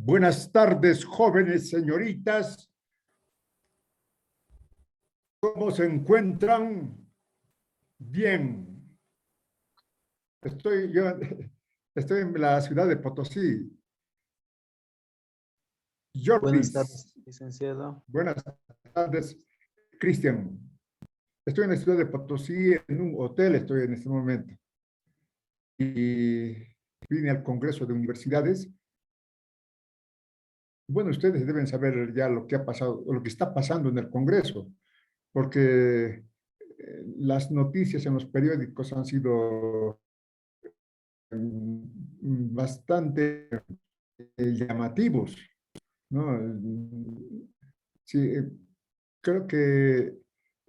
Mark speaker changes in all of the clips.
Speaker 1: Buenas tardes, jóvenes señoritas. ¿Cómo se encuentran? Bien. Yo estoy en la ciudad de Potosí.
Speaker 2: Buenas
Speaker 1: Jordis.
Speaker 2: tardes, licenciado.
Speaker 1: Buenas tardes, Cristian. Estoy en la ciudad de Potosí, en un hotel estoy en este momento. Y vine al Congreso de Universidades. Bueno, ustedes deben saber ya lo que ha pasado, lo que está pasando en el Congreso, porque las noticias en los periódicos han sido bastante llamativos, ¿no? Sí, creo que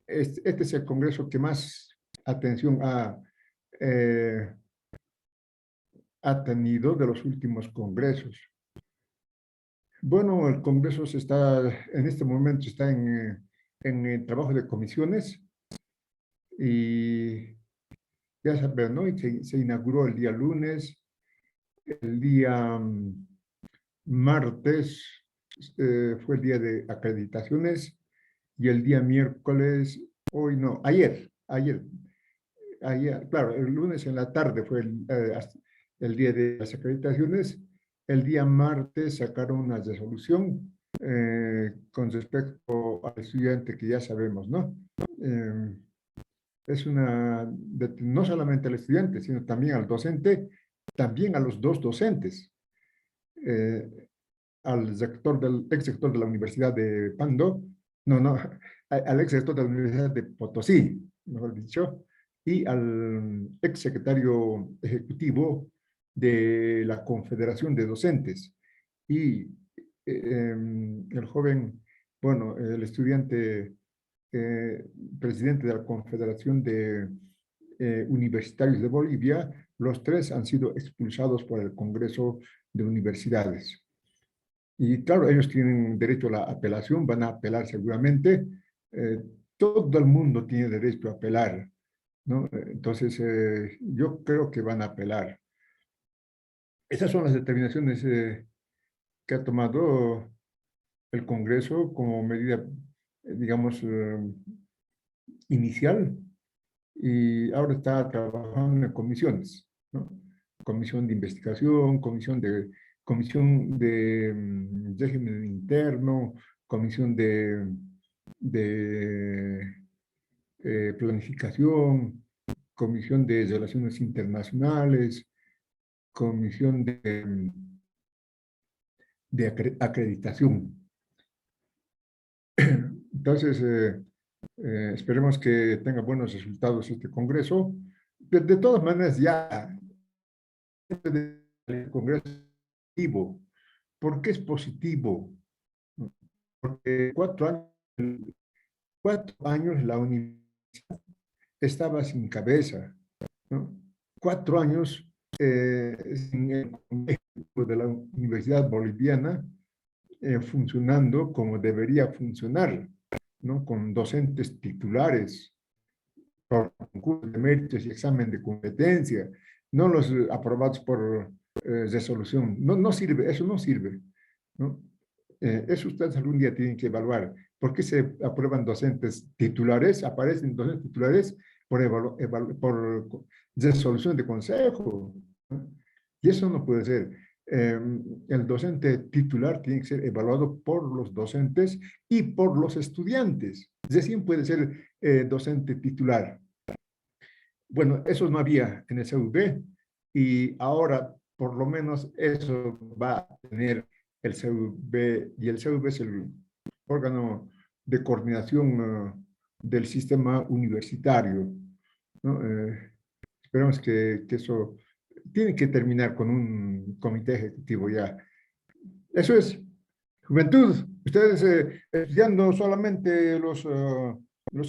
Speaker 1: este es el Congreso que más atención eh, ha tenido de los últimos congresos. Bueno, el Congreso en este momento está en el trabajo de comisiones y ya saben, ¿no? Y se inauguró el día lunes, el día martes fue el día de acreditaciones y el día miércoles, hoy no, ayer, claro, el lunes en la tarde fue el día de las acreditaciones. El día martes sacaron una resolución con respecto al estudiante que ya sabemos, ¿no? Eh, no solamente al estudiante, sino también al docente, también a los dos docentes, al ex rector de la Universidad de Pando, no, al ex rector de la Universidad de Potosí, mejor dicho, y al ex secretario ejecutivo de la Confederación de Docentes. Y el joven, bueno, el estudiante eh, presidente de la Confederación de Universitarios de Bolivia, los tres han sido expulsados por el Congreso de Universidades. Y claro, ellos tienen derecho a la apelación, van a apelar seguramente. Eh, Todo el mundo tiene derecho a apelar, ¿no? Entonces, yo creo que van a apelar. Esas son las determinaciones que ha tomado el Congreso como medida, digamos, inicial, y ahora está trabajando en comisiones, ¿no? Comisión de investigación, comisión de régimen interno, comisión de planificación, comisión de relaciones internacionales, comisión de acreditación. Entonces, esperemos que tenga buenos resultados este Congreso. De todas maneras, ya el Congreso es positivo. ¿Por qué es positivo? Porque 4 años la universidad estaba sin cabeza, ¿no? 4 años sin el Consejo de la Universidad Boliviana funcionando como debería funcionar, ¿no? Con docentes titulares, por concurso de méritos y examen de competencia, no los aprobados por resolución. No, no sirve, eso no sirve, ¿no? Eso ustedes algún día tienen que evaluar. ¿Por qué se aprueban docentes titulares? Aparecen docentes titulares por resolución de consejo, ¿no? Y eso no puede ser. El docente titular tiene que ser evaluado por los docentes y por los estudiantes. Recién puede ser docente titular. Bueno, eso no había en el CVB y ahora por lo menos eso va a tener el CVB, y el CVB es el órgano de coordinación del sistema universitario, ¿no? Esperemos que eso tiene que terminar con un comité ejecutivo ya. Eso es, juventud, ustedes estudiando solamente los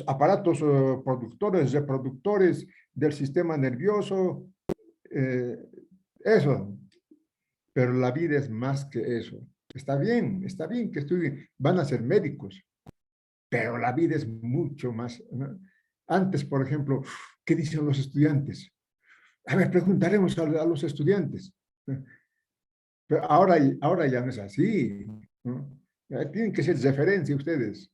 Speaker 1: aparatos productores, reproductores del sistema nervioso, eh, eso, pero la vida es más que eso. Está bien que estudien, van a ser médicos, pero la vida es mucho más, ¿no? Antes, por ejemplo, ¿qué dicen los estudiantes? A ver, preguntaremos a los estudiantes. Pero ahora ya no es así, ¿no? Ya tienen que ser referencia ustedes.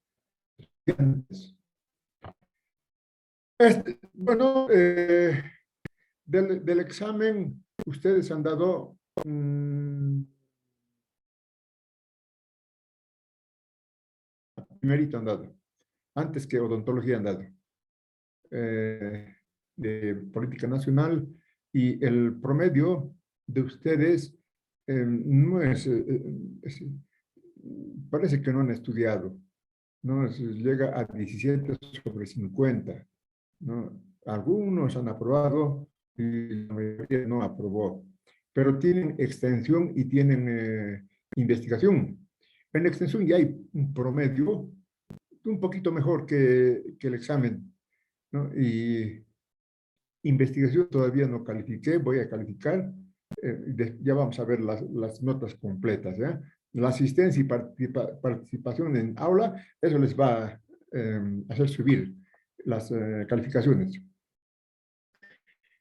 Speaker 1: Bueno, del examen, ustedes han dado primerito han dado, antes que odontología han dado, de política nacional, y el promedio de ustedes no parece que no han estudiado, ¿no? Llega a 17/50, ¿no? Algunos han aprobado y la mayoría no aprobó, pero tienen extensión y tienen investigación. En la extensión ya hay un promedio un poquito mejor que el examen, ¿no? Y investigación todavía no califiqué, voy a calificar, ya vamos a ver las notas completas, ¿ya? La asistencia y participación en aula, eso les va a hacer subir las calificaciones.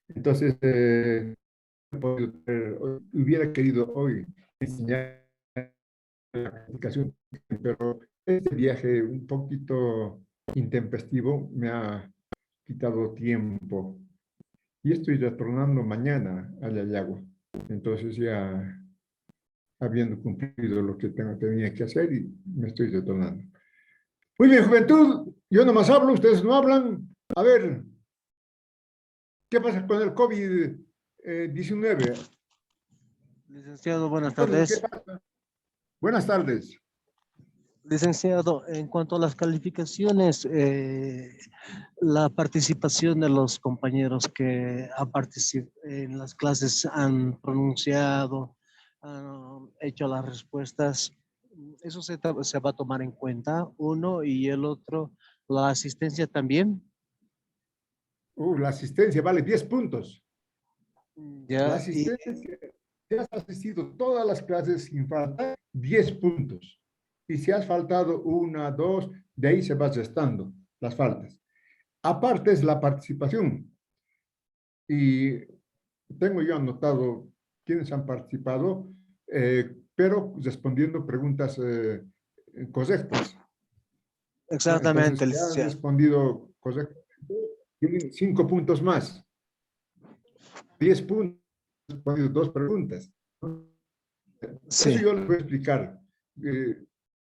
Speaker 1: Entonces, hubiera querido hoy enseñar la calificación, pero este viaje un poquito intempestivo me ha quitado tiempo y estoy retornando mañana a Yayagua. Entonces ya habiendo cumplido lo que tenía que hacer y me estoy retornando. Muy bien, juventud, yo nomás hablo, ustedes no hablan. A ver, ¿qué pasa con el COVID-19?
Speaker 3: Licenciado, buenas
Speaker 1: Entonces, ¿qué
Speaker 3: tardes.
Speaker 1: pasa? Buenas tardes.
Speaker 3: Licenciado, en cuanto a las calificaciones, la participación de los compañeros que han participado en las clases han pronunciado, han hecho las respuestas, eso se va a tomar en cuenta, uno, y el otro, la asistencia también.
Speaker 1: La asistencia vale 10 puntos. La
Speaker 3: Ya, y
Speaker 1: asistencia, si has asistido todas las clases sin falta, 10 puntos. Y si has faltado una, dos, de ahí se va restando las faltas. Aparte es la participación. Y tengo yo anotado quiénes han participado, pero respondiendo preguntas correctas, ¿no? Entonces,
Speaker 3: exactamente,
Speaker 1: si han
Speaker 3: licenciado.
Speaker 1: respondido correctamente, tienen 5 puntos más. 10 puntos, respondido 2 preguntas, ¿no? Eso
Speaker 3: Sí,
Speaker 1: yo les voy a explicar.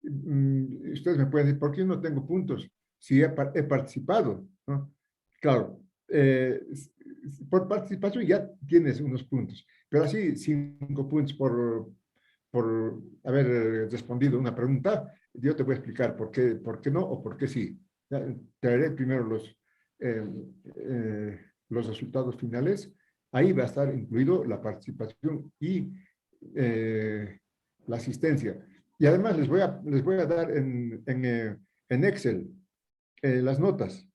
Speaker 1: Ustedes me pueden decir, ¿por qué no tengo puntos? Si he participado, ¿no? Claro, por participación ya tienes unos puntos, pero así 5 puntos por haber respondido una pregunta, yo te voy a explicar por qué no o por qué sí. Ya, te daré primero eh, los resultados finales. Ahí va a estar incluido la participación y la asistencia. Y además les voy a dar en Excel las notas.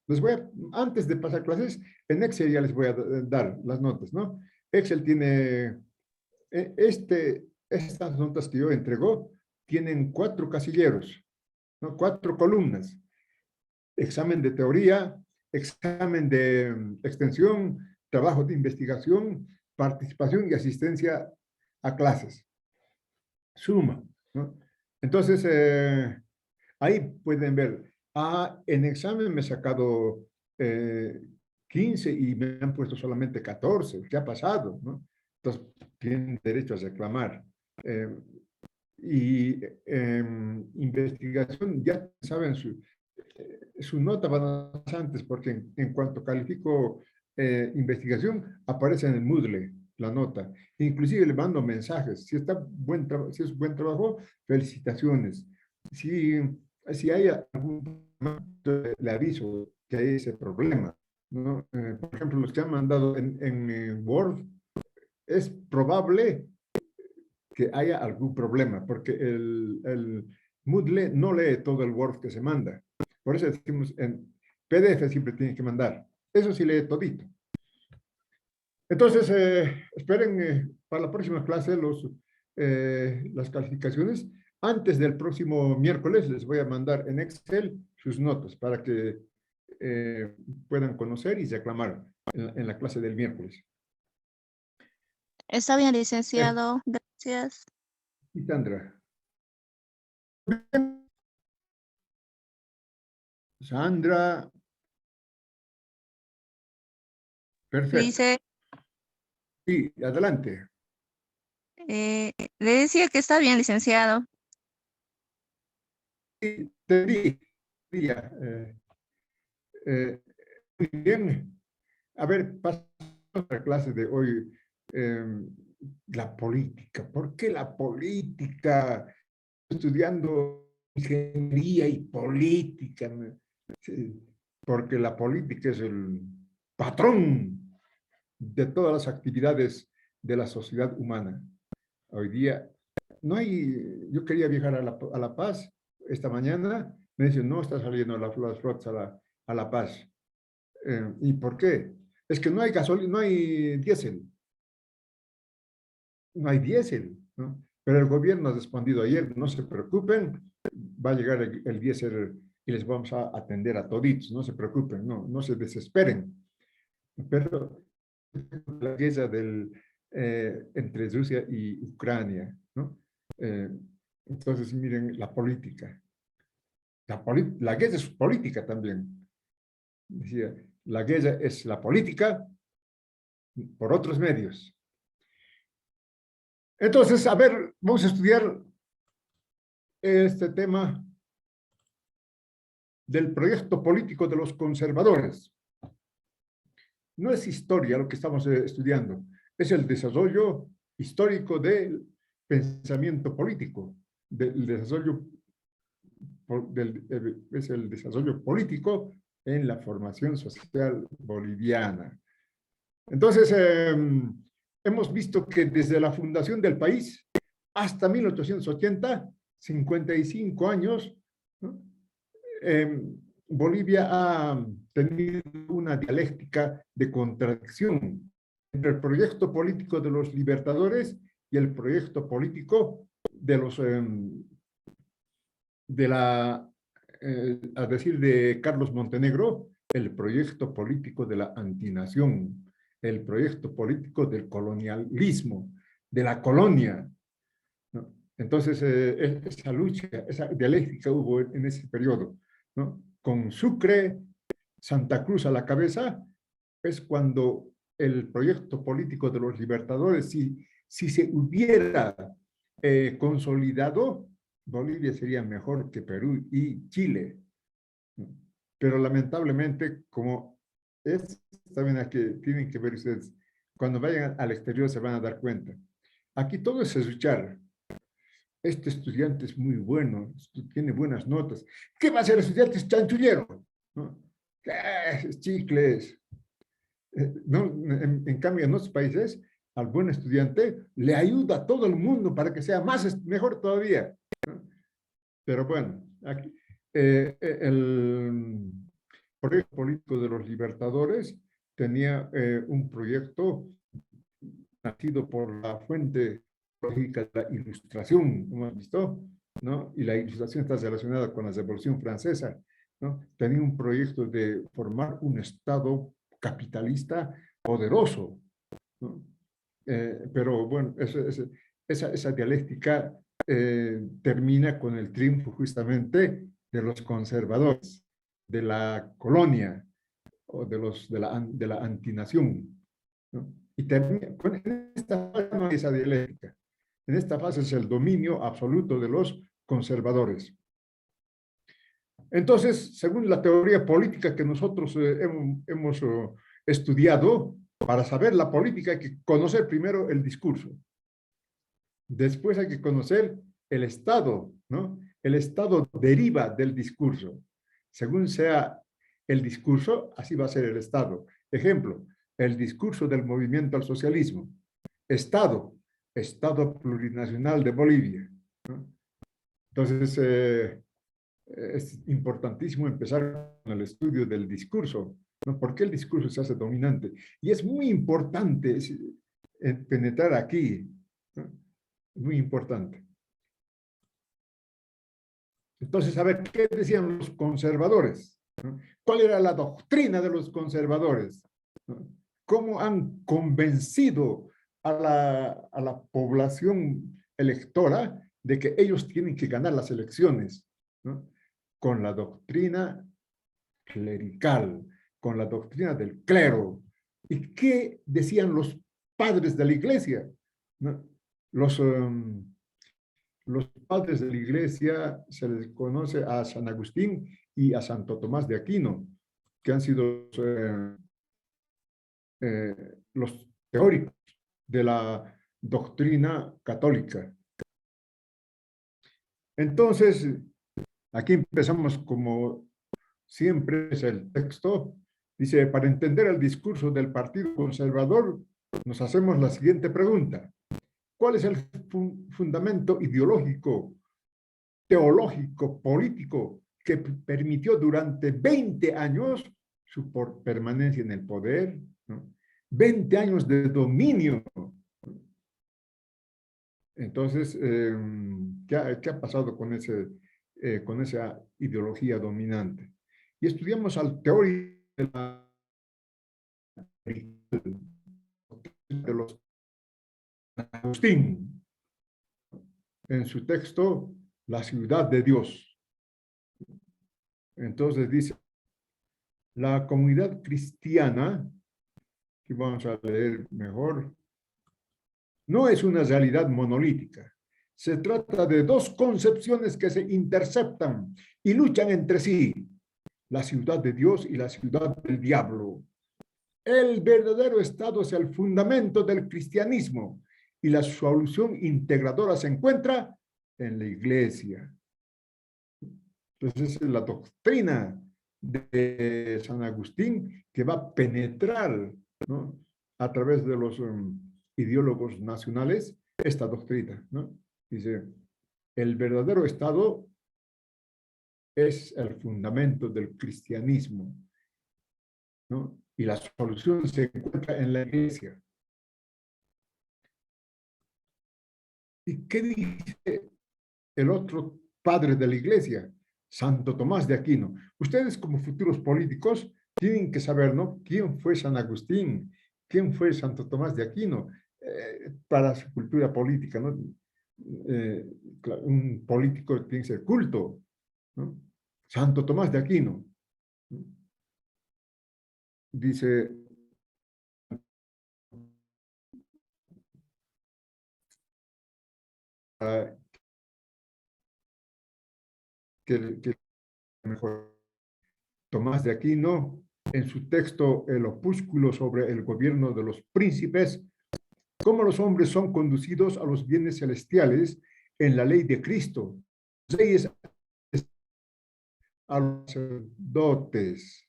Speaker 1: Antes de pasar clases, en Excel ya les voy a dar las notas, ¿no? Excel tiene, estas notas que yo entregó, tienen 4 casilleros, ¿no? 4 columnas. Examen de teoría, examen de extensión, trabajo de investigación, participación y asistencia a clases. Suma, ¿no? Entonces, ahí pueden ver, en examen me he sacado 15 y me han puesto solamente 14. ¿Qué ha pasado? ¿No? Entonces, tienen derecho a reclamar. Eh, y investigación, ya saben, su nota va más antes, porque en cuanto califico investigación, aparece en el Moodle la nota. Inclusive le mando mensajes. Si si es buen trabajo, felicitaciones. Si, si hay algún problema, le aviso que hay ese problema, ¿no? Por ejemplo, los que han mandado en Word, es probable que haya algún problema, porque el Moodle no lee todo el Word que se manda. Por eso decimos, en PDF siempre tiene que mandar. Eso sí lee todito. Entonces, esperen para la próxima clase las calificaciones. Antes del próximo miércoles les voy a mandar en Excel sus notas para que puedan conocer y reclamar en la clase del miércoles.
Speaker 4: Está bien,
Speaker 1: Eh,
Speaker 4: licenciado. Gracias.
Speaker 1: Y Sandra. Sandra. Perfecto.
Speaker 4: Dice,
Speaker 1: Sí, adelante.
Speaker 4: le decía que está bien, licenciado.
Speaker 1: Sí, te di. Muy bien. A ver, pasamos a la clase de hoy. La política. ¿Por qué la política? Estudiando ingeniería y política. Sí, porque la política es el patrón de todas las actividades de la sociedad humana. Hoy día no hay, yo quería viajar a la Paz esta mañana, me dicen, no está saliendo las flotas a la Paz. ¿Y por qué? Es que no hay gasolina, no hay diésel. No hay diésel, ¿no? Pero el gobierno ha respondido ayer, no se preocupen, va a llegar el diésel y les vamos a atender a toditos, no se preocupen, no se desesperen. Pero la guerra entre Rusia y Ucrania, ¿no? Entonces, miren, la política. La guerra es política también. Decía, la guerra es la política por otros medios. Entonces, a ver, vamos a estudiar este tema del proyecto político de los conservadores. No es historia lo que estamos estudiando, es el desarrollo histórico del pensamiento político, es el desarrollo político en la formación social boliviana. Entonces, hemos visto que desde la fundación del país hasta 1880, 55 años, ¿no? Bolivia ha tenido una dialéctica de contradicción entre el proyecto político de los libertadores y el proyecto político de los, a decir de Carlos Montenegro, el proyecto político de la antinación, el proyecto político del colonialismo, de la colonia, ¿no? Entonces, esa lucha, esa dialéctica hubo en ese periodo, ¿no? Con Sucre, Santa Cruz a la cabeza, es cuando el proyecto político de los libertadores, si se hubiera consolidado, Bolivia sería mejor que Perú y Chile. Pero lamentablemente, como es, también aquí tienen que ver ustedes, cuando vayan al exterior se van a dar cuenta. Aquí todo es escuchar. Este estudiante es muy bueno, tiene buenas notas. ¿Qué va a hacer el estudiante? Es chanchullero, ¿no? Es chicles. No, en cambio, en otros países, al buen estudiante le ayuda a todo el mundo para que sea mejor todavía, ¿no? Pero bueno, aquí, el proyecto político de los libertadores tenía un proyecto nacido por la fuente lógica de la ilustración, hemos visto, ¿no? Y la ilustración está relacionada con la Revolución Francesa, ¿no? Tenía un proyecto de formar un Estado capitalista poderoso, ¿no? Pero bueno, esa dialéctica termina con el triunfo justamente de los conservadores, de la colonia o de la antinación, ¿no? Y termina, en esta fase no hay esa dialéctica. En esta fase es el dominio absoluto de los conservadores. Entonces, según la teoría política que nosotros hemos estudiado, para saber la política hay que conocer primero el discurso. Después hay que conocer el Estado, ¿no? El Estado deriva del discurso. Según sea el discurso, así va a ser el Estado. Ejemplo, el discurso del movimiento al socialismo. Estado plurinacional de Bolivia, ¿no? Entonces, es importantísimo empezar con el estudio del discurso, ¿no? ¿Por qué el discurso se hace dominante? Y es muy importante penetrar aquí, ¿no? Muy importante. Entonces, a ver, ¿qué decían los conservadores? ¿No? ¿Cuál era la doctrina de los conservadores? ¿No? ¿Cómo han convencido a la población electora de que ellos tienen que ganar las elecciones, ¿no? Con la doctrina clerical, con la doctrina del clero. ¿Y qué decían los padres de la iglesia? ¿No? Los padres de la iglesia se les conoce a San Agustín y a Santo Tomás de Aquino, que han sido los teóricos de la doctrina católica. Entonces, aquí empezamos como siempre es el texto. Dice, para entender el discurso del Partido Conservador, nos hacemos la siguiente pregunta. ¿Cuál es el fundamento ideológico, teológico, político que permitió durante 20 años su permanencia en el poder? ¿No? 20 años de dominio. Entonces, ¿qué ha pasado con esa ideología dominante? Y estudiamos al teórico de los Agustín, en su texto, La ciudad de Dios. Entonces dice, la comunidad cristiana, que vamos a leer mejor, no es una realidad monolítica. Se trata de dos concepciones que se interceptan y luchan entre sí, la ciudad de Dios y la ciudad del diablo. El verdadero Estado es el fundamento del cristianismo y la solución integradora se encuentra en la iglesia. Entonces, es la doctrina de San Agustín que va a penetrar, ¿no?, a través de los ideólogos nacionales esta doctrina, ¿no? Dice, el verdadero Estado es el fundamento del cristianismo, ¿no? Y la solución se encuentra en la iglesia. ¿Y qué dice el otro padre de la iglesia? Santo Tomás de Aquino. Ustedes como futuros políticos tienen que saber, ¿no?, quién fue San Agustín, quién fue Santo Tomás de Aquino para su cultura política, ¿no? Un político tiene que ser culto, ¿no? Santo Tomás de Aquino. Dice, que mejor Tomás de Aquino, en su texto El opúsculo sobre el gobierno de los príncipes, cómo los hombres son conducidos a los bienes celestiales en la ley de Cristo, leyes a los sacerdotes.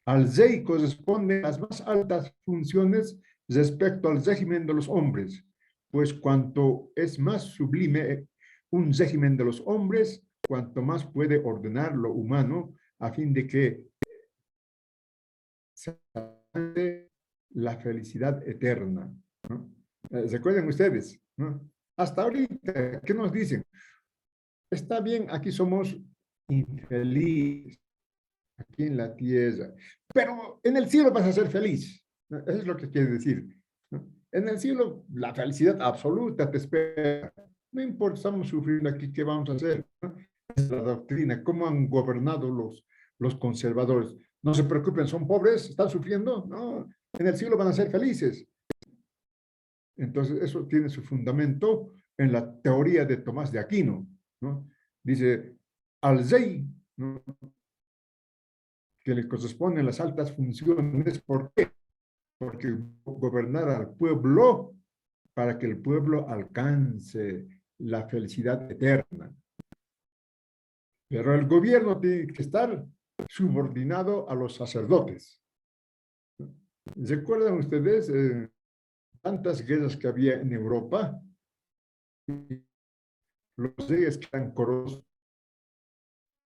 Speaker 1: Al rey corresponden las más altas funciones respecto al régimen de los hombres, pues cuanto es más sublime un régimen de los hombres, cuanto más puede ordenar lo humano a fin de que se alcance la felicidad eterna, ¿no? ¿Recuerden ustedes, ¿no? Hasta ahorita, ¿qué nos dicen? Está bien, aquí somos infelices, aquí en la tierra, pero en el cielo vas a ser feliz, ¿no? Eso es lo que quiere decir, ¿no? En el cielo la felicidad absoluta te espera. No importa, estamos sufriendo aquí, ¿qué vamos a hacer? ¿No? Es la doctrina, cómo han gobernado los conservadores. No se preocupen, son pobres, están sufriendo, no, en el cielo van a ser felices. Entonces, eso tiene su fundamento en la teoría de Tomás de Aquino, ¿no? Dice, al rey, ¿no?, que le corresponden las altas funciones, ¿por qué? Porque gobernar al pueblo para que el pueblo alcance la felicidad eterna. Pero el gobierno tiene que estar subordinado a los sacerdotes. ¿Recuerdan ustedes tantas guerras que había en Europa? Los reyes que eran coronados,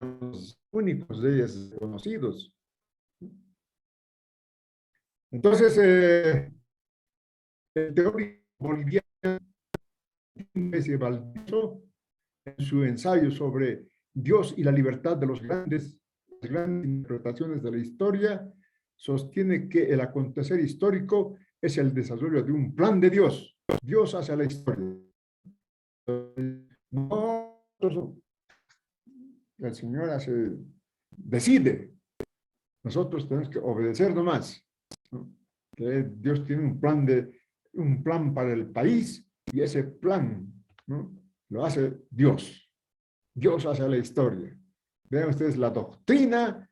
Speaker 1: los únicos reyes conocidos. Entonces, el teórico boliviano Valdivieso, en su ensayo sobre Dios y la libertad de las grandes interpretaciones de la historia, sostiene que el acontecer histórico es el desarrollo de un plan de Dios. Dios hace la historia. No, el Señor decide. Nosotros tenemos que obedecer nomás, ¿no? Que Dios tiene un plan para el país y ese plan, ¿no?, lo hace Dios. Dios hace la historia. Vean ustedes la doctrina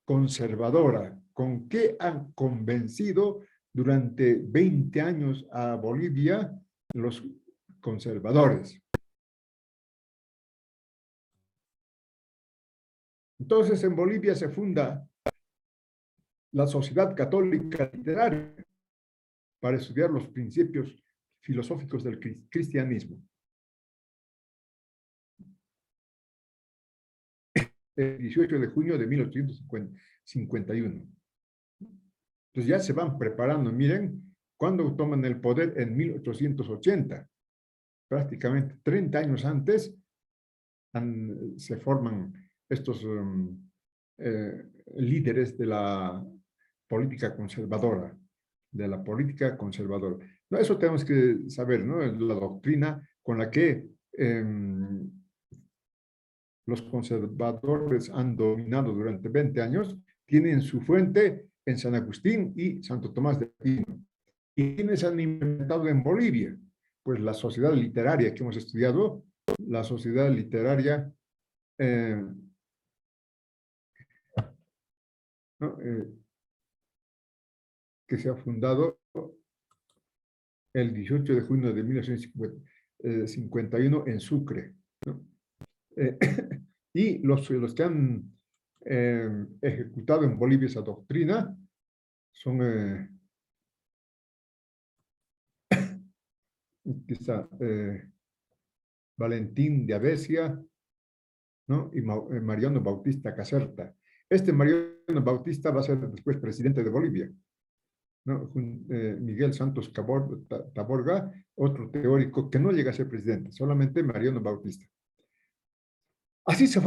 Speaker 1: conservadora, con qué han convencido durante 20 años a Bolivia los conservadores. Entonces en Bolivia se funda la Sociedad Católica Literaria para estudiar los principios filosóficos del cristianismo. El 18 de junio de 1851. Entonces ya se van preparando. Miren, cuando toman el poder en 1880, prácticamente 30 años antes, se forman estos líderes de la política conservadora, No, eso tenemos que saber, ¿no? La doctrina con la que los conservadores han dominado durante 20 años, tienen su fuente en San Agustín y Santo Tomás de Aquino. ¿Y quiénes han inventado en Bolivia? Pues la sociedad literaria que hemos estudiado, la sociedad literaria ¿no?, que se ha fundado el 18 de junio de 1951 en Sucre, ¿no? Y los que han ejecutado en Bolivia esa doctrina son quizá, Valentín de Avesia, ¿no?, y Mariano Bautista Caserta. Este Mariano Bautista va a ser después presidente de Bolivia, ¿no? Miguel Santos Taborga, otro teórico que no llega a ser presidente, solamente Mariano Bautista. Así se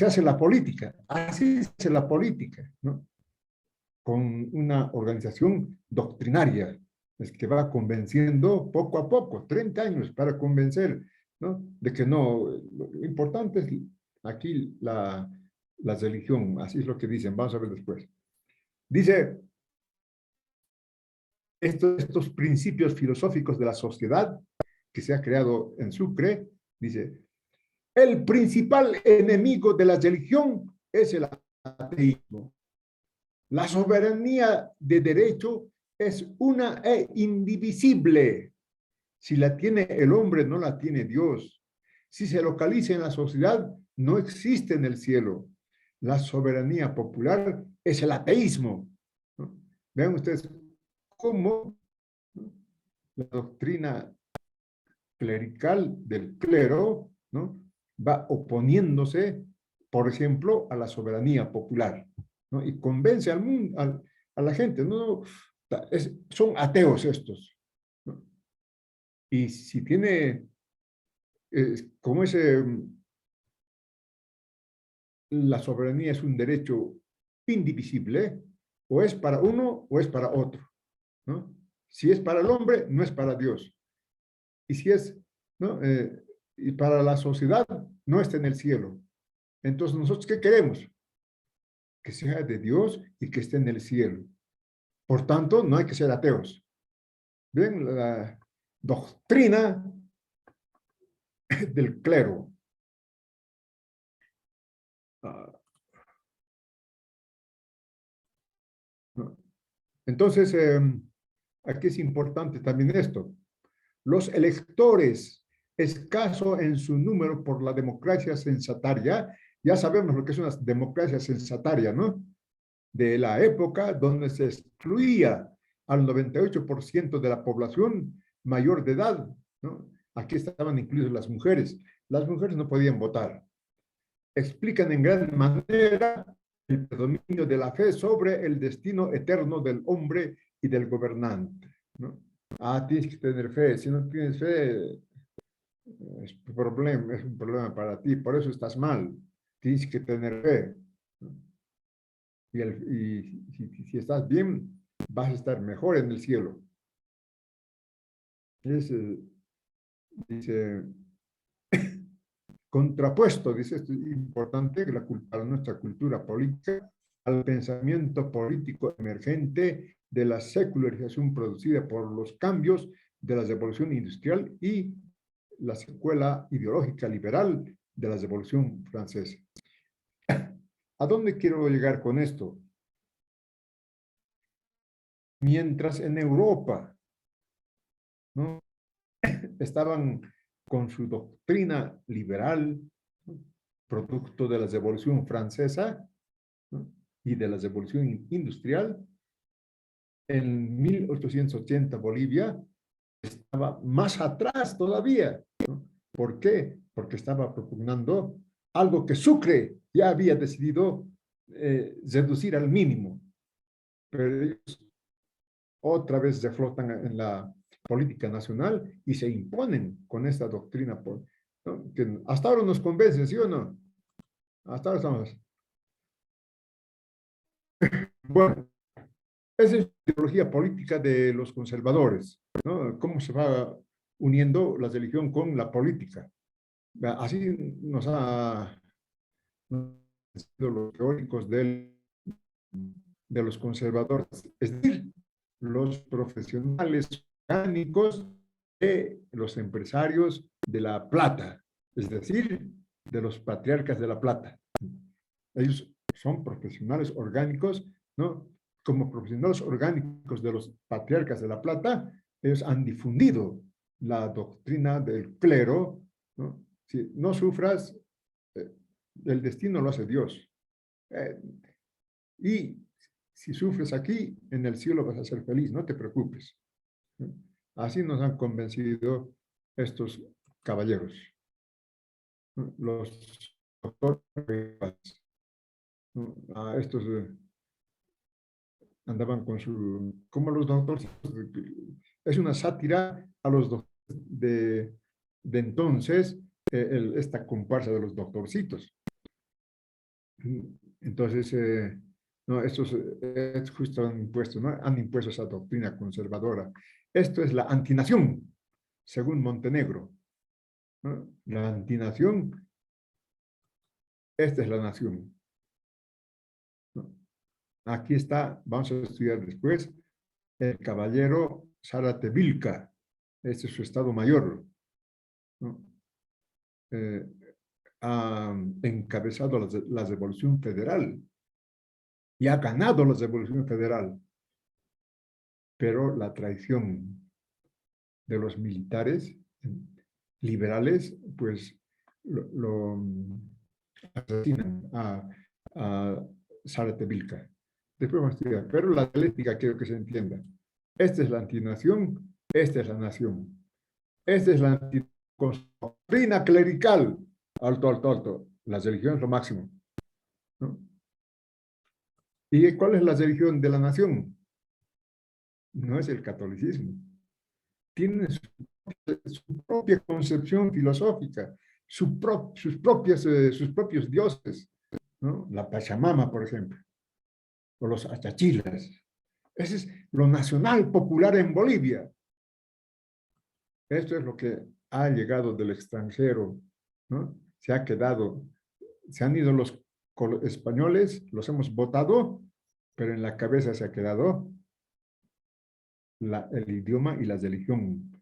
Speaker 1: hace la política, ¿no? Con una organización doctrinaria, es que va convenciendo poco a poco, 30 años para convencer, ¿no?, de que no, lo importante es aquí la religión, así es lo que dicen, vamos a ver después. Dice, estos principios filosóficos de la sociedad que se ha creado en Sucre, dice, el principal enemigo de la religión es el ateísmo. La soberanía de derecho es una e indivisible. Si la tiene el hombre, no la tiene Dios. Si se localiza en la sociedad, no existe en el cielo. La soberanía popular es el ateísmo, ¿no? Vean ustedes cómo, ¿no?, la doctrina clerical del clero, ¿no?, va oponiéndose, por ejemplo, a la soberanía popular, ¿no?, y convence al mundo, a la gente, ¿no? Son ateos estos, ¿no? Y si tiene, como la soberanía es un derecho indivisible, o es para uno o es para otro, ¿no? Si es para el hombre, no es para Dios. Y si es, ¿no?, y para la sociedad, no está en el cielo. Entonces, ¿nosotros qué queremos? Que sea de Dios y que esté en el cielo. Por tanto, no hay que ser ateos. ¿Ven? La doctrina del clero. ¿No? Entonces, aquí es importante también esto. Los electores, escaso en su número por la democracia censataria, ya sabemos lo que es una democracia censataria, ¿no?, de la época donde se excluía al 98% de la población mayor de edad, ¿no? Aquí estaban incluidas las mujeres. Las mujeres no podían votar. Explican en gran manera el predominio de la fe sobre el destino eterno del hombre y del gobernante, ¿no? Tienes que tener fe. Si no tienes fe, es un problema para ti. Por eso estás mal. Tienes que tener fe, ¿no? Y si estás bien, vas a estar mejor en el cielo. Dice, contrapuesto, dice, esto es importante, que para nuestra cultura política, al pensamiento político emergente de la secularización producida por los cambios de la revolución industrial y la secuela ideológica liberal de la revolución francesa. ¿A dónde quiero llegar con esto? Mientras en Europa, ¿no?, estaban con su doctrina liberal, ¿no?, producto de la Revolución Francesa, ¿no?, y de la Revolución Industrial, en 1880 Bolivia estaba más atrás todavía, ¿no? ¿Por qué? Porque estaba propugnando algo que Sucre ya había decidido reducir al mínimo. Pero ellos otra vez se flotan en la política nacional y se imponen con esta doctrina, ¿no?, que hasta ahora nos convence, ¿sí o no? Hasta ahora estamos. Bueno, esa es la ideología política de los conservadores, ¿no? Cómo se va uniendo la religión con la política. Así nos ha sido los teóricos de los conservadores, es decir, los profesionales orgánicos de los empresarios de la plata, es decir, de los patriarcas de la plata. Ellos son profesionales orgánicos, ¿no? Como profesionales orgánicos de los patriarcas de la plata, ellos han difundido la doctrina del clero, ¿no? Si no sufras, el destino lo hace Dios. Y si sufres aquí, en el cielo vas a ser feliz, no te preocupes. Así nos han convencido estos caballeros, los doctores. Estos andaban con su, como los doctores, es una sátira a los doctores de entonces, esta comparsa de los doctorcitos. Entonces, no, estos justo han impuesto, ¿no?, han impuesto esa doctrina conservadora. Esto es la antinación, según Montenegro, ¿no? La antinación, esta es la nación, ¿no? Aquí está, vamos a estudiar después, el caballero Zárate Vilca, este es su estado mayor, ¿no? Ha encabezado la Revolución Federal y ha ganado la Revolución Federal, pero la traición de los militares liberales, pues lo asesinan a Zárate Vilca. Después vamos a estudiar, pero la dialéctica quiero que se entienda. Esta es la antinación, esta es la nación. Esta es la antidoctrina clerical. Alto, alto, alto. La religión es lo máximo, ¿no? ¿Y cuál es la religión de la nación? No es el catolicismo. Tiene su propia concepción filosófica, sus propios dioses, ¿no? La Pachamama, por ejemplo, o los achachilas. Ese es lo nacional popular en Bolivia. Esto es lo que ha llegado del extranjero, ¿no? Se ha quedado, se han ido los españoles, los hemos votado, pero en la cabeza se ha quedado el idioma y la religión,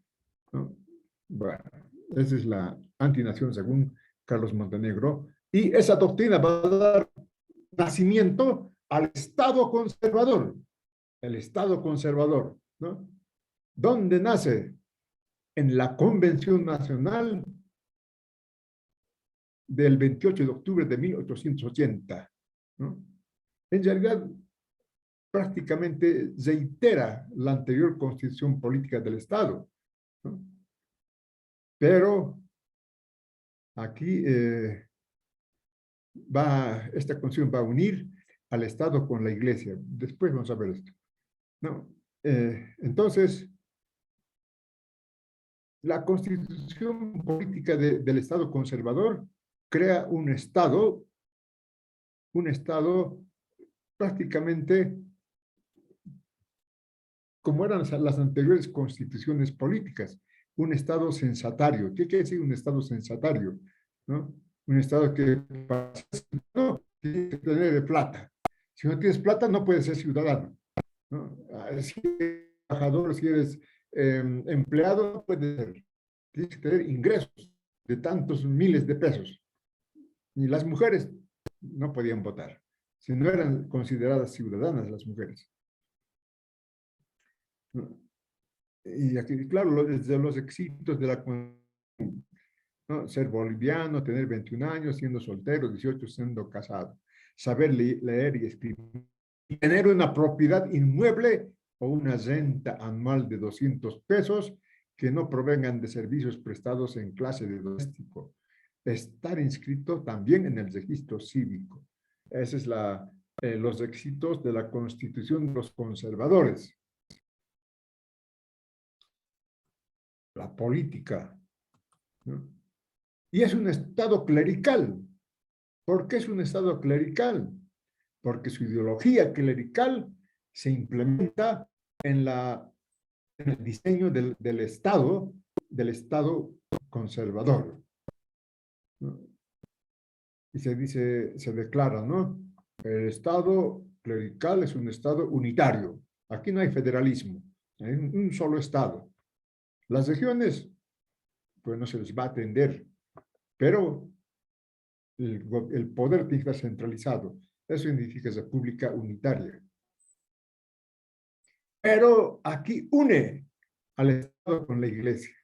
Speaker 1: ¿no? Bueno, esa es la antinación según Carlos Montenegro, y esa doctrina va a dar nacimiento al Estado conservador, el Estado conservador, ¿no? ¿Dónde nace? En la Convención Nacional del 28 de octubre de 1880, ¿no? En realidad, prácticamente reitera la anterior constitución política del Estado, ¿no? Pero aquí esta constitución va a unir al Estado con la Iglesia. Después vamos a ver esto, ¿no? Entonces, la constitución política del Estado conservador crea un Estado prácticamente como eran las anteriores constituciones políticas, un Estado censatario. ¿Qué quiere decir un Estado censatario? ¿no? Un Estado que para ser ciudadano tiene que tener plata. Si no tienes plata, no puedes ser ciudadano, ¿no? Si eres trabajador, si eres empleado, no puedes ser. Tienes que tener ingresos de tantos miles de pesos. Y las mujeres no podían votar, si no eran consideradas ciudadanas las mujeres. Y aquí, claro, desde los éxitos de la, ¿no? Ser boliviano, tener 21 años, siendo soltero, 18 siendo casado, saber leer y escribir, y tener una propiedad inmueble o una renta anual de 200 pesos que no provengan de servicios prestados en clase de doméstico. Estar inscrito también en el registro cívico. Esos es los requisitos de la Constitución de los conservadores. La política, ¿no? Y es un Estado clerical. ¿Por qué es un Estado clerical? Porque su ideología clerical se implementa en el diseño del Estado conservador, ¿no? Y se declara, ¿no? El Estado clerical es un Estado unitario. Aquí no hay federalismo, hay un solo Estado. Las regiones, pues no se les va a atender, pero el poder tiene que estar centralizado. Eso significa república unitaria. Pero aquí une al Estado con la Iglesia.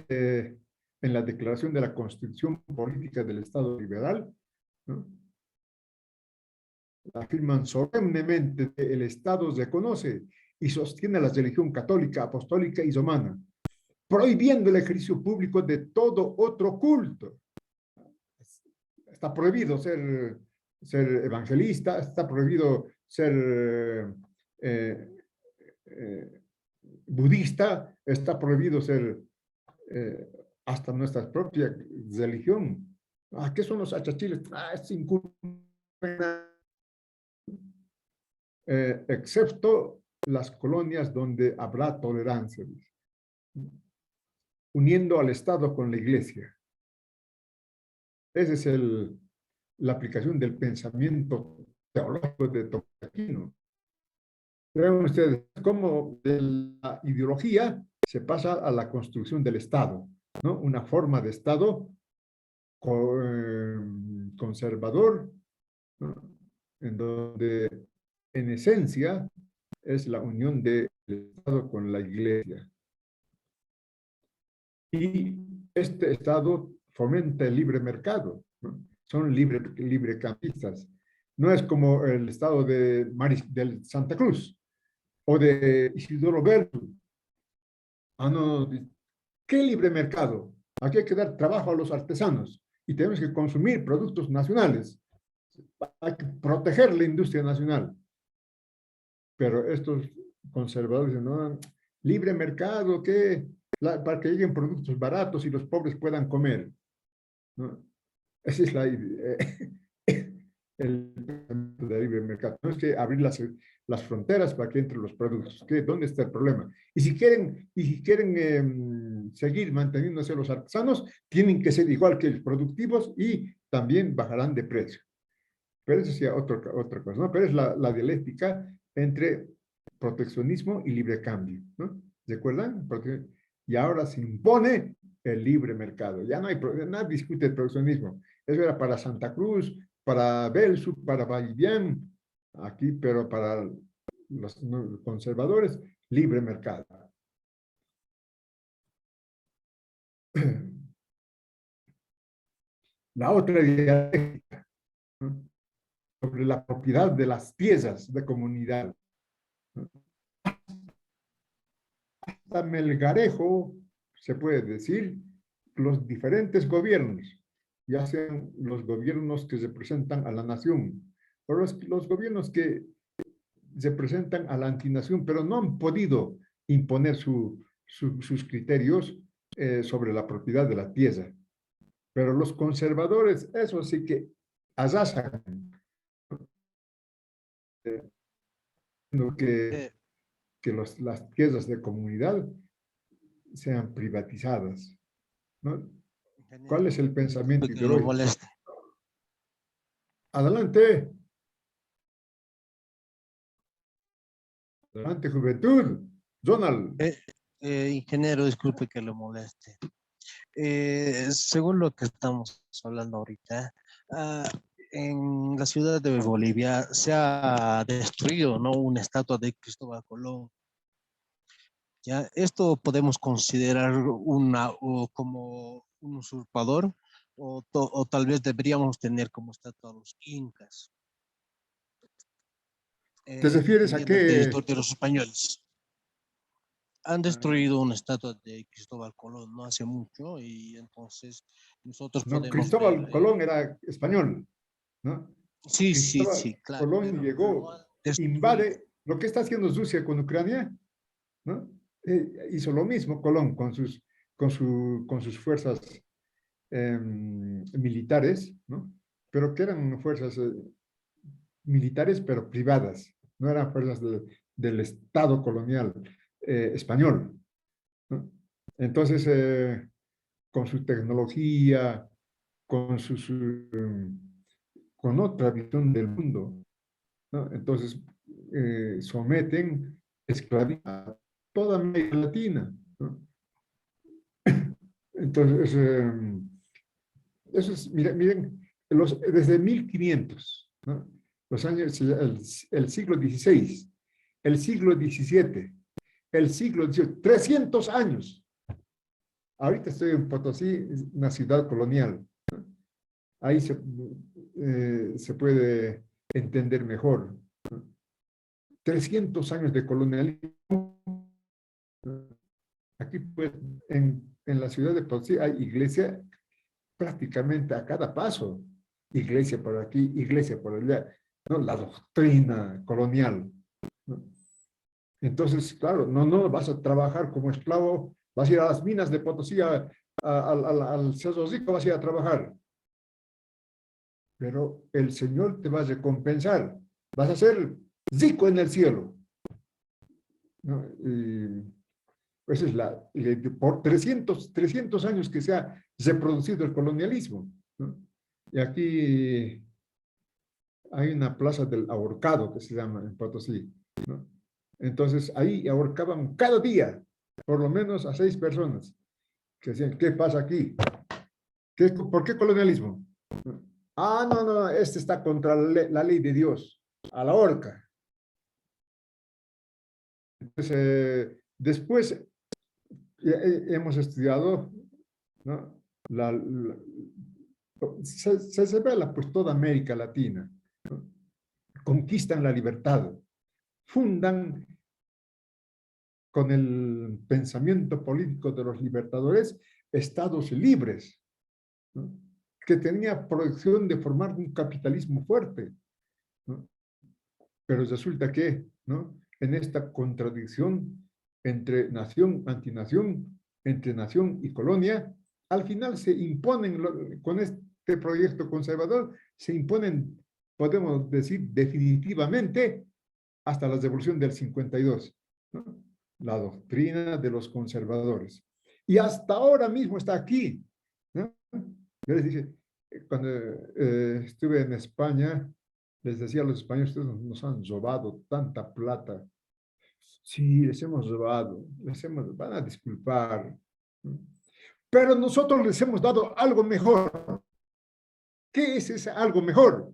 Speaker 1: En la declaración de la Constitución Política del Estado Liberal, ¿no? Afirman solemnemente que el Estado reconoce y sostiene la religión católica, apostólica y romana, prohibiendo el ejercicio público de todo otro culto. Está prohibido ser evangelista, está prohibido ser budista, está prohibido ser hasta nuestra propia religión. ¿Qué son los achachiles? Es inculto. Excepto las colonias donde habrá tolerancia, uniendo al Estado con la Iglesia. Esa es la aplicación del pensamiento teológico de Tomás de Aquino. Vean ustedes cómo de la ideología se pasa a la construcción del Estado, ¿no? Una forma de Estado conservador, ¿no? En donde en esencia es la unión del Estado con la Iglesia. Y este Estado fomenta el libre mercado, ¿no? Son librecambistas. No es como el Estado del Santa Cruz o de Isidoro Bello. No, ¿qué libre mercado? Aquí hay que dar trabajo a los artesanos y tenemos que consumir productos nacionales. Hay que proteger la industria nacional. Pero estos conservadores dicen, no, libre mercado, ¿qué? Para que lleguen productos baratos y los pobres puedan comer, ¿no? Esa es el de libre mercado. No es que abrir las fronteras para que entren los productos. ¿Dónde está el problema? Y si quieren seguir manteniéndose los artesanos, tienen que ser igual que los productivos y también bajarán de precio. Pero eso sí, otra cosa, ¿no? Pero es la dialéctica entre proteccionismo y libre cambio, ¿no? ¿Recuerdan? Y ahora se impone el libre mercado. Ya nadie discute el proteccionismo. Eso era para Santa Cruz, para Belsu, para Vallivian, aquí, pero para los conservadores, libre mercado. La otra dialéctica, ¿no? Sobre la propiedad de las piezas de comunidad. Hasta Melgarejo, se puede decir, los diferentes gobiernos, ya sean los gobiernos que representan a la nación, o los gobiernos que representan a la antinación, pero no han podido imponer sus criterios sobre la propiedad de la tierra. Pero los conservadores, eso sí que arrasan. Que las tierras de comunidad sean privatizadas, ¿no? ¿Cuál es el pensamiento
Speaker 3: Que lo
Speaker 1: ideológico?
Speaker 3: moleste.
Speaker 1: Adelante. Adelante, juventud. Donald.
Speaker 3: Ingeniero, disculpe que lo moleste. Según lo que estamos hablando ahorita, en la ciudad de Bolivia se ha destruido, ¿no?, una estatua de Cristóbal Colón. Ya, esto podemos considerar como un usurpador, o tal vez deberíamos tener como estatua a los incas,
Speaker 1: ¿Te refieres a
Speaker 3: dependiendo del
Speaker 1: qué?
Speaker 3: territorio de los españoles. Han destruido una estatua de Cristóbal Colón no hace mucho, y entonces nosotros
Speaker 1: No,
Speaker 3: podemos ver.
Speaker 1: Cristóbal Colón era español, ¿no?
Speaker 3: Sí, sí,
Speaker 1: Cristóbal
Speaker 3: sí, claro,
Speaker 1: Colón
Speaker 3: pero lo
Speaker 1: llegó,
Speaker 3: han destruido.
Speaker 1: invade, lo que está haciendo Rusia con Ucrania, ¿no? Hizo lo mismo Colón con sus fuerzas militares, ¿no? Pero que eran fuerzas militares, pero privadas, no eran fuerzas del Estado colonial español, ¿no? Entonces, con su tecnología, con con otra visión del mundo, ¿no? Entonces, someten, esclavizan a toda América Latina, ¿no? Entonces, eso es, miren, desde 1500, ¿no? Los años, el siglo XVI, el siglo XVII, el siglo XVIII, 300 años. Ahorita estoy en Potosí, una ciudad colonial. Ahí se puede entender mejor. 300 años de colonialismo. Aquí, pues, en la ciudad de Potosí hay iglesia prácticamente a cada paso. Iglesia por aquí, iglesia por allá, ¿no? La doctrina colonial, ¿no? Entonces, claro, no vas a trabajar como esclavo, vas a ir a las minas de Potosí, al Cerro Rico vas a ir a trabajar. Pero el Señor te va a recompensar. Vas a ser rico en el cielo, ¿no? Y esa es por 300 años que se ha reproducido el colonialismo, ¿no? Y aquí hay una plaza del ahorcado que se llama en Potosí, ¿no? Entonces ahí ahorcaban cada día, por lo menos a 6 personas, que decían, ¿qué pasa aquí? ¿Por qué colonialismo? Ah, no, este está contra la ley de Dios, a la horca. Entonces, después hemos estudiado, ¿no? Se revela pues toda América Latina, ¿no? Conquistan la libertad, fundan con el pensamiento político de los libertadores estados libres, ¿no? Que tenía proyección de formar un capitalismo fuerte, ¿no? Pero resulta que, ¿no?, en esta contradicción entre nación, antinación, entre nación y colonia, al final se imponen, con este proyecto conservador, se imponen, podemos decir, definitivamente hasta la revolución del 52, ¿no? La doctrina de los conservadores. Y hasta ahora mismo está aquí, ¿no? Yo les dije, cuando estuve en España, les decía a los españoles, ustedes nos han robado tanta plata. Sí, les hemos robado, van a disculpar. Pero nosotros les hemos dado algo mejor. ¿Qué es ese algo mejor?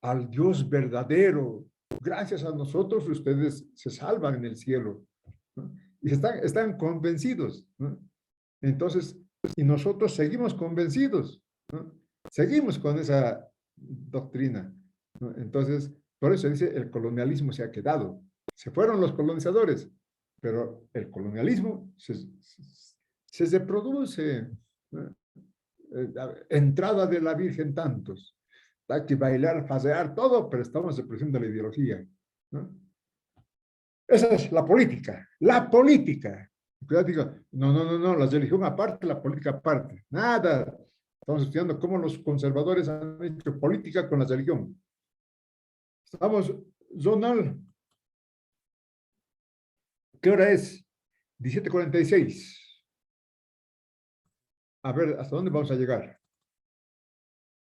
Speaker 1: Al Dios verdadero. Gracias a nosotros ustedes se salvan en el cielo, ¿no? Y están convencidos, ¿no? Entonces, y nosotros seguimos convencidos, ¿no? Seguimos con esa doctrina, ¿no? Entonces, por eso dice, el colonialismo se ha quedado. Se fueron los colonizadores, pero el colonialismo se reproduce, ¿no? Entrada de la Virgen tantos. Hay que bailar, pasear, todo, pero estamos reproduciendo la ideología, ¿no? Esa es la política, la política. Yo digo, no, la religión aparte, la política aparte. Nada. Estamos estudiando cómo los conservadores han hecho política con la religión. Estamos, Zonal. ¿Qué hora es? 17:46. a ver hasta dónde vamos a llegar.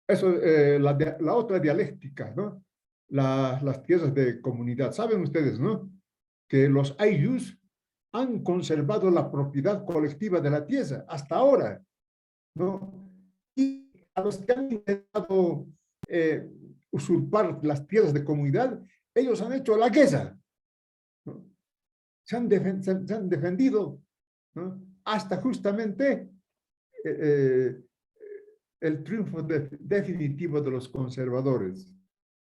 Speaker 1: Eso, la otra dialéctica, ¿no? Las tierras de comunidad. Saben ustedes, ¿no? Que los ayllus han conservado la propiedad colectiva de la tierra hasta ahora, ¿no? Y a los que han intentado usurpar las tierras de comunidad, ellos han hecho la guerra, ¿no? Se han defendido, ¿no? Hasta justamente el triunfo definitivo de los conservadores,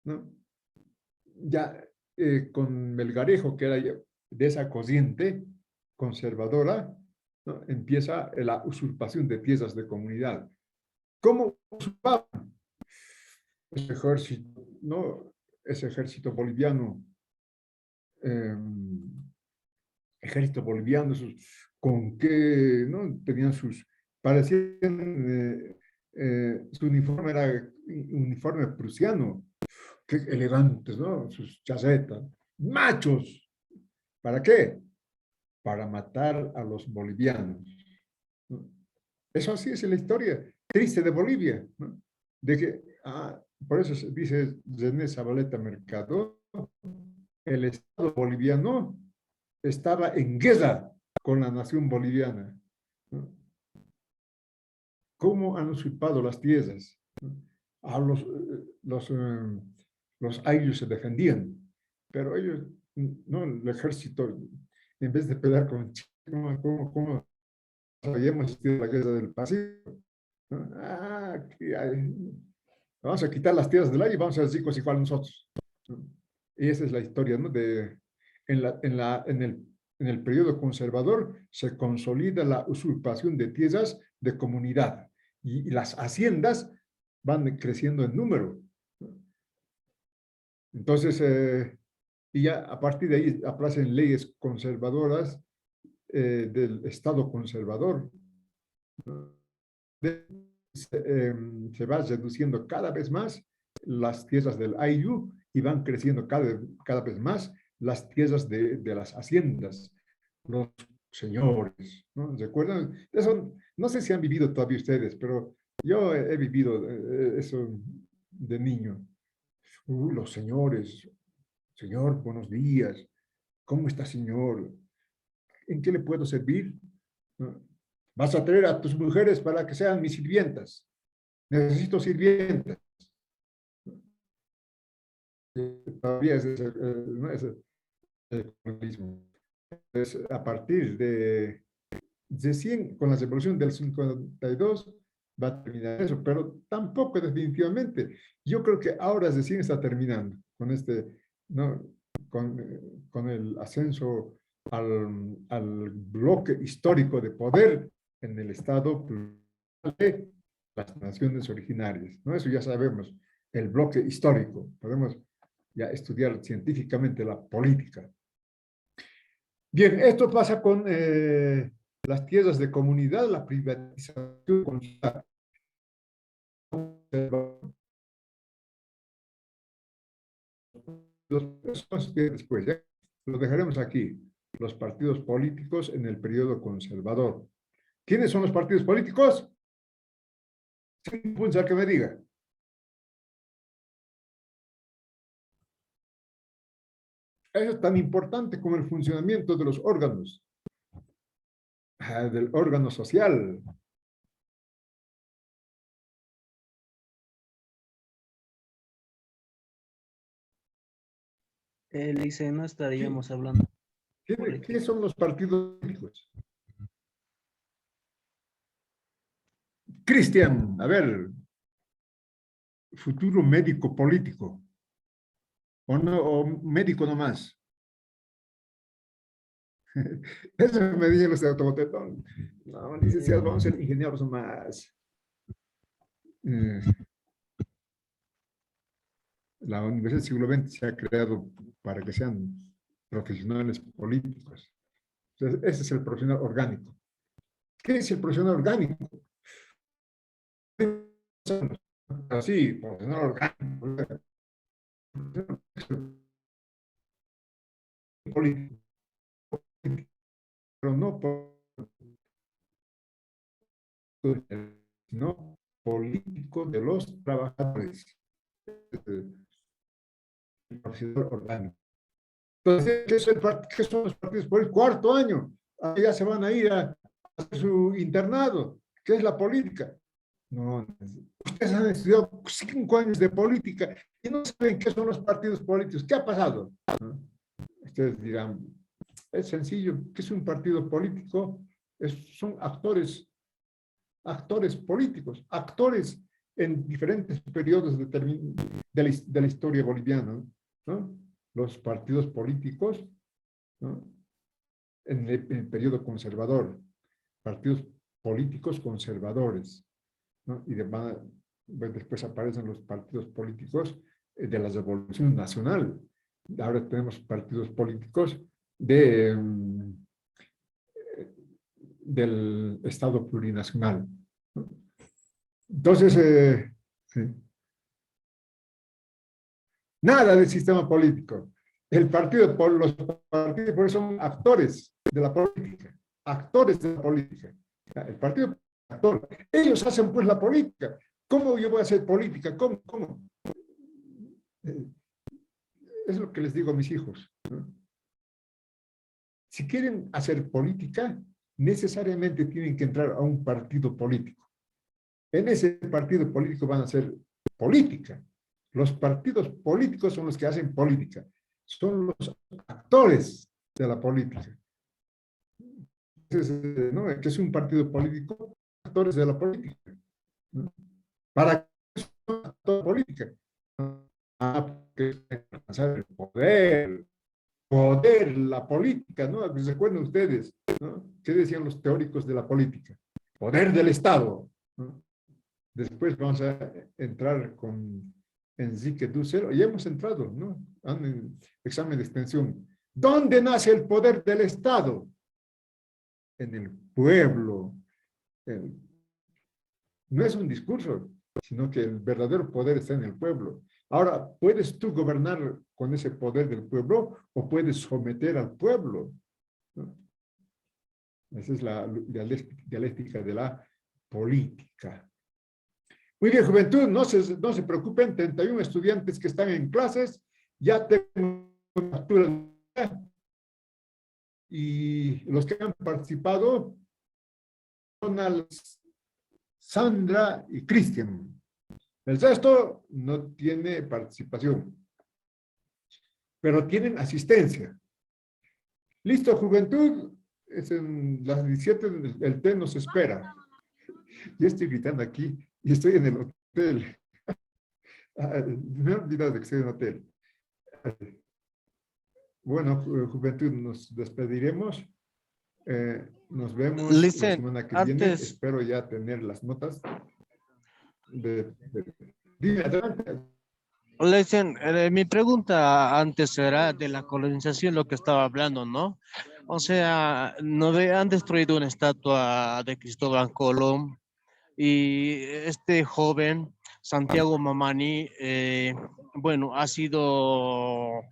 Speaker 1: ¿no? Ya con Melgarejo, que era de esa corriente conservadora, ¿no? Empieza la usurpación de tierras de comunidad. ¿Cómo usurpaban? Ese ejército, ¿no? Ese ejército boliviano, ejército boliviano, con qué, ¿no? Tenían parecían, su uniforme era uniforme prusiano, qué elegantes, ¿no? Sus chacetas, machos. ¿Para qué? Para matar a los bolivianos, ¿no? Eso así es la historia triste de Bolivia, ¿no? De que, por eso dice René Zabaleta Mercado, el Estado boliviano estaba en guerra con la nación boliviana, ¿no? ¿Cómo han usurpado las tierras? A los ayllus se defendían, pero ellos, no, el ejército, en vez de pelear con Chile, ¿cómo habíamos existido la guerra del Pacífico? ¿No? Vamos a quitar las tierras del aire y vamos a ser ricos igual nosotros, ¿no? Y esa es la historia, ¿no? En el periodo conservador se consolida la usurpación de tierras de comunidad y las haciendas van creciendo en número. Entonces, y ya a partir de ahí aparecen leyes conservadoras del Estado conservador. Se va reduciendo cada vez más las tierras del Ayllu y van creciendo cada vez más las tierras de las haciendas, los señores, ¿no? ¿Recuerdan? Eso, no sé si han vivido todavía ustedes, pero yo he vivido eso de niño. Los señores, señor, buenos días, ¿cómo está, señor? ¿En qué le puedo servir? ¿No? Vas a traer a tus mujeres para que sean mis sirvientas. Necesito sirvientas. Todavía es el comunismo. Entonces, a partir de 100, con la revolución del 52, va a terminar eso, pero tampoco definitivamente. Yo creo que ahora recién está terminando con ¿no? con el ascenso al bloque histórico de poder en el Estado de las naciones originarias, ¿no? Eso ya sabemos, el bloque histórico. Podemos ya estudiar científicamente la política. Bien, esto pasa con las tierras de comunidad, la privatización. Después, ¿ya? Lo dejaremos aquí, los partidos políticos en el periodo conservador. ¿Quiénes son los partidos políticos? Sin punto que me diga. Eso es tan importante como el funcionamiento de los órganos, del órgano social.
Speaker 2: Lice, no estaríamos hablando.
Speaker 1: ¿Qué son los partidos políticos? Cristian, a ver, futuro médico político, o, no, o médico nomás. Eso me dicen los de automotetón. No, licenciados, vamos a ser ingenieros nomás. La Universidad del siglo XX se ha creado para que sean profesionales políticos. Entonces, ese es el profesional orgánico. ¿Qué es el profesional orgánico? Así, profesional orgánico. Político, pero no por sino político de los trabajadores. El profesor orgánico. Entonces, ¿qué son los partidos políticos? Cuarto año, ya se van a ir a hacer su internado. ¿Qué es la política? No, ustedes han estudiado 5 años de política y no saben qué son los partidos políticos. ¿Qué ha pasado? ¿No? Ustedes dirán, es sencillo, ¿qué es un partido político? Son actores políticos, actores en diferentes periodos de la historia boliviana, ¿no? Los partidos políticos, ¿no? En el periodo conservador, partidos políticos conservadores, ¿no? Y después aparecen los partidos políticos de la Revolución Nacional. Ahora tenemos partidos políticos del Estado plurinacional, ¿no? Entonces, sí. Nada del sistema político. Los partidos políticos son actores de la política, actores de la política. El partido actor. Ellos hacen pues la política. ¿Cómo yo voy a hacer política? ¿Cómo? Es lo que les digo a mis hijos, ¿no? Si quieren hacer política, necesariamente tienen que entrar a un partido político. En ese partido político van a hacer política. Los partidos políticos son los que hacen política. Son los actores de la política. Entonces, ¿no? ¿Qué es un partido político? Actores de la política, ¿no? ¿Para qué son actores de política? Porque alcanzar el poder, la política, ¿no? Recuerden ustedes, ¿no? ¿Qué decían los teóricos de la política? Poder del Estado, ¿no? Después vamos a entrar con Enrique Dussel, y hemos entrado, ¿no? En examen de extensión. ¿Dónde nace el poder del Estado? En el pueblo. No es un discurso, sino que el verdadero poder está en el pueblo. Ahora, ¿puedes tú gobernar con ese poder del pueblo o puedes someter al pueblo? ¿No? Esa es la dialéctica de la política. Muy bien, juventud, no se preocupen, 31 estudiantes que están en clases, ya tengo captura y los que han participado son Sandra y Cristian. El resto no tiene participación, pero tienen asistencia. Listo, juventud, es en las 17, el té nos espera. Yo estoy gritando aquí y estoy en el hotel. Me he olvidado de que estoy en el hotel. Bueno, juventud, nos despediremos. Nos vemos la semana que viene. Espero ya tener las notas. Dime, adelante.
Speaker 3: Listen, mi pregunta antes era de la colonización, lo que estaba hablando, ¿no? O sea, han destruido una estatua de Cristóbal Colón y este joven, Santiago Mamani, bueno, ha sido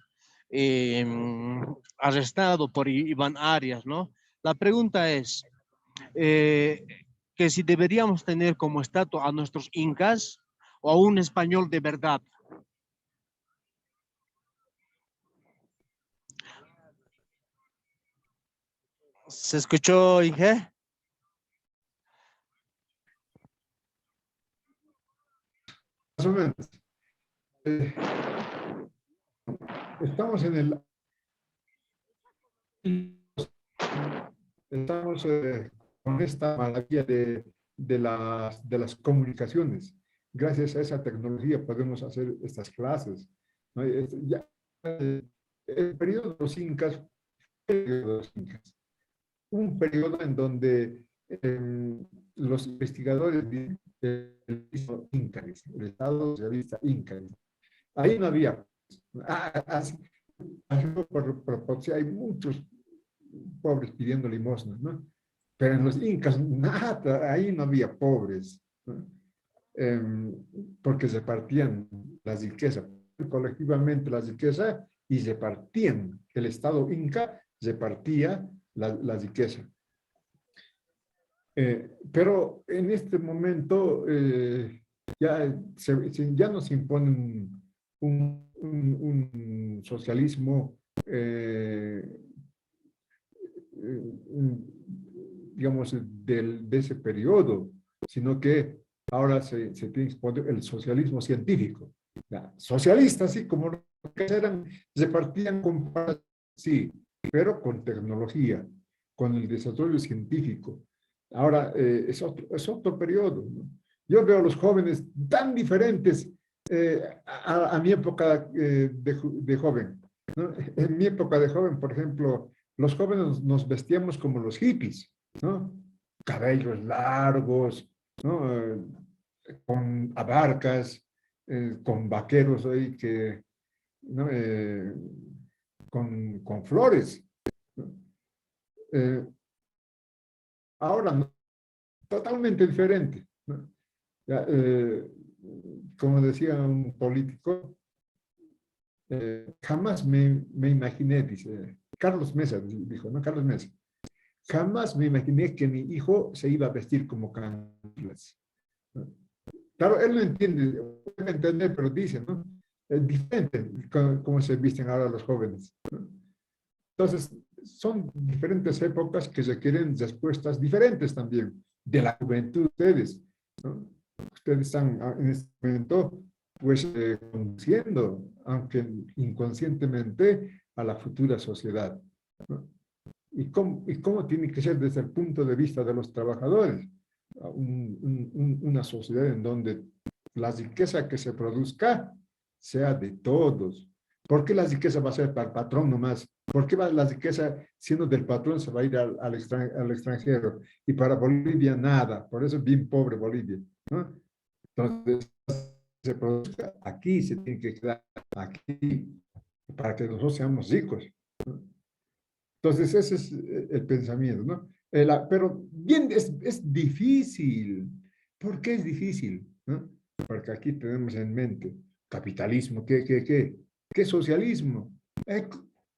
Speaker 3: arrestado por Iván Arias, ¿no? La pregunta es que si deberíamos tener como estatua a nuestros incas o a un español de verdad. ¿Se escuchó, Inge?
Speaker 1: Más o menos. Estamos con esta maravilla de las comunicaciones. Gracias a esa tecnología podemos hacer estas clases, ¿no? El periodo de los incas, un periodo en donde los investigadores del Inca, el Estado socialista Inca, ahí no había, hay muchos pobres pidiendo limosna, ¿no? Pero en los incas, nada, ahí no había pobres, ¿no? Porque se partían las riquezas, colectivamente las riquezas, y se partían, el Estado Inca se partía la riqueza. Pero en este momento ya nos imponen un socialismo, digamos, de ese periodo, sino que ahora se tiene que exponer el socialismo científico. Ya, socialistas, sí, como los que eran, se partían con, sí, pero con tecnología, con el desarrollo científico. Ahora es otro periodo, ¿no? Yo veo a los jóvenes tan diferentes a mi época de joven, ¿no? En mi época de joven, por ejemplo, los jóvenes nos vestíamos como los hippies, ¿no? Cabellos largos, ¿no? Con abarcas, con vaqueros ahí que, ¿no? Con flores, ¿no? Ahora no, totalmente diferente, ¿no? Ya, como decía un político, jamás me imaginé, dice, Carlos Mesa, dijo, ¿no? Carlos Mesa, jamás me imaginé que mi hijo se iba a vestir como Cantinflas, ¿no? Claro, él no entiende, puede entender, pero dice, ¿no? Es diferente cómo se visten ahora los jóvenes, ¿no? Entonces, son diferentes épocas que requieren respuestas diferentes también de la juventud de ustedes, ¿no? Ustedes están en este momento, pues, conduciendo, aunque inconscientemente, a la futura sociedad, ¿no? ¿Y cómo tiene que ser desde el punto de vista de los trabajadores? Una sociedad en donde la riqueza que se produzca sea de todos. ¿Por qué la riqueza va a ser para el patrón nomás? ¿Por qué la riqueza, siendo del patrón, se va a ir al extranjero? Y para Bolivia nada. Por eso es bien pobre Bolivia, ¿no? Entonces, se produzca aquí, se tiene que quedar aquí, para que nosotros seamos ricos, ¿no? Entonces, ese es el pensamiento, ¿no? Pero bien, es difícil. ¿Por qué es difícil? ¿No? Porque aquí tenemos en mente capitalismo. ¿Qué socialismo?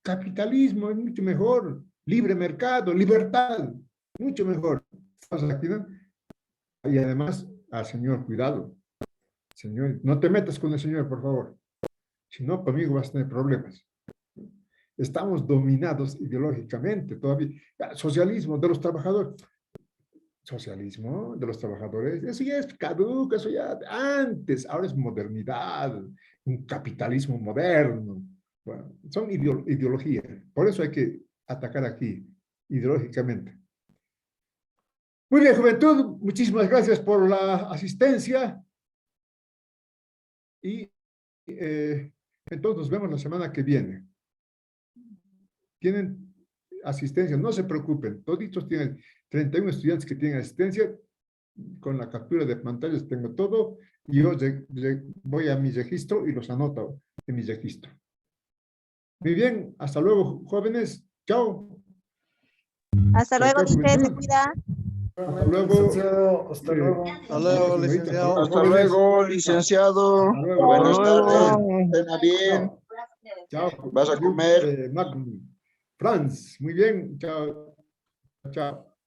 Speaker 1: Capitalismo es mucho mejor. Libre mercado, libertad, mucho mejor. Aquí, ¿no? Y además, al señor, cuidado. Señor, no te metas con el señor, por favor. Si no, conmigo vas a tener problemas. Estamos dominados ideológicamente todavía. Socialismo de los trabajadores. Socialismo de los trabajadores, eso ya es caduco, eso ya antes, ahora es modernidad, un capitalismo moderno. Bueno, son ideologías. Por eso hay que atacar aquí, ideológicamente. Muy bien, juventud, muchísimas gracias por la asistencia. Y entonces nos vemos la semana que viene. Tienen asistencia, no se preocupen, toditos tienen 31 estudiantes que tienen asistencia, con la captura de pantallas tengo todo, y yo voy a mi registro y los anoto en mi registro. Muy bien, hasta luego, jóvenes, chao.
Speaker 5: Hasta luego,
Speaker 1: Chao,
Speaker 5: Dice, se
Speaker 1: juventud.
Speaker 5: cuida.
Speaker 1: Hasta luego.
Speaker 6: Licenciado, hasta luego.
Speaker 3: Hasta luego, licenciado.
Speaker 7: Hasta luego, licenciado.
Speaker 1: Hasta luego.
Speaker 7: Buenas
Speaker 3: Hasta luego.
Speaker 7: tardes. Cena bien.
Speaker 1: Chao.
Speaker 7: ¿Vas a comer?
Speaker 1: Franz, muy bien, chao. Chao.